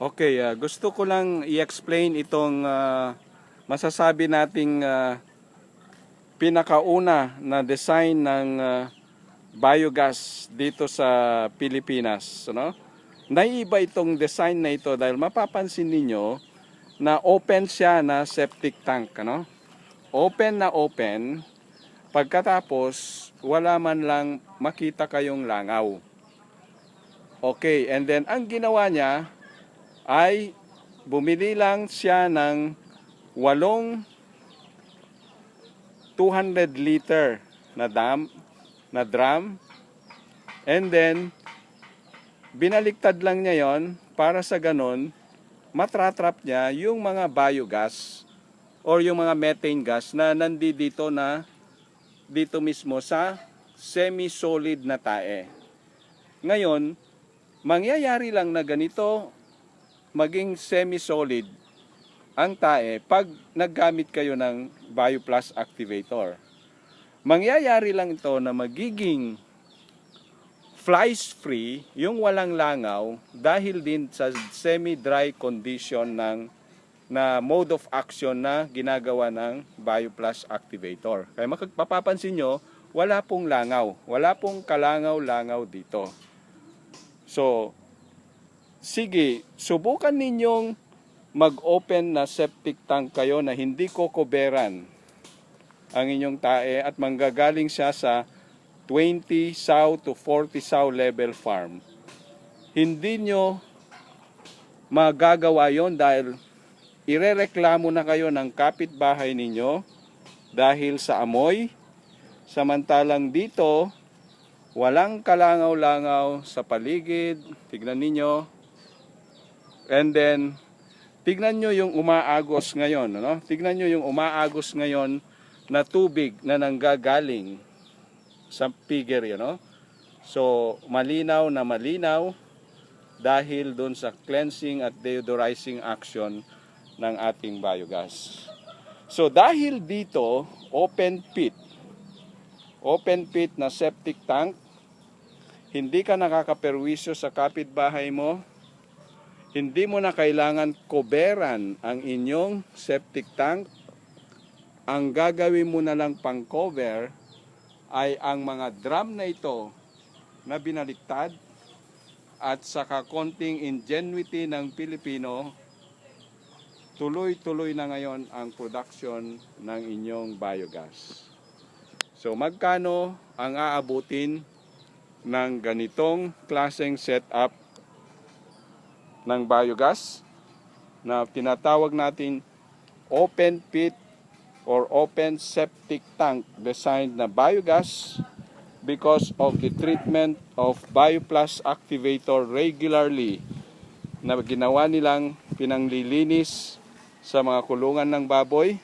Okay, gusto ko lang i-explain itong masasabi nating pinakauna na design ng biogas dito sa Pilipinas. No? Naiiba itong design na ito dahil mapapansin ninyo na open siya na septic tank. Ano? Open na open, pagkatapos wala man lang makita kayong langaw. Okay, and then ang ginawa niya ay bumili lang siya ng 8 200 liter na drum, and then binaliktad lang niya yon para sa ganon matratrap niya yung mga biogas or yung mga methane gas na nandito dito mismo sa semi-solid na tae. Ngayon, mangyayari lang na ganito maging semi-solid ang tae pag naggamit kayo ng BioPlus activator. Mangyayari lang ito na magiging flies free yung walang langaw dahil din sa semi-dry condition na mode of action na ginagawa ng BioPlus activator. Kaya mapapansin nyo, wala pong langaw, wala pong kalangaw-langaw dito. So, sige, subukan ninyong mag-open na septic tank kayo na hindi kokoberan ang inyong tae at manggagaling siya sa 20 saw to 40 saw level farm. Hindi nyo magagawa yon dahil irereklamo na kayo ng kapitbahay ninyo dahil sa amoy. Samantalang dito, walang kalangaw-langaw sa paligid. Tignan ninyo. And then, tignan nyo yung umaagos ngayon. Ano? Tignan nyo yung umaagos ngayon na tubig na nanggagaling sa piggery. Ano? So, malinaw na malinaw dahil dun sa cleansing at deodorizing action ng ating biogas. So, dahil dito, open pit na septic tank, hindi ka nakakaperwisyo sa kapitbahay mo, hindi mo na kailangan koberan ang inyong septic tank. Ang gagawin mo na lang pang cover ay ang mga drum na ito na binaliktad at saka konting ingenuity ng Pilipino, tuloy-tuloy na ngayon ang production ng inyong biogas. So magkano ang aabutin ng ganitong klaseng setup ng biogas na tinatawag natin open pit or open septic tank designed na biogas because of the treatment of BioPlus activator regularly na ginawa nilang pinanglilinis sa mga kulungan ng baboy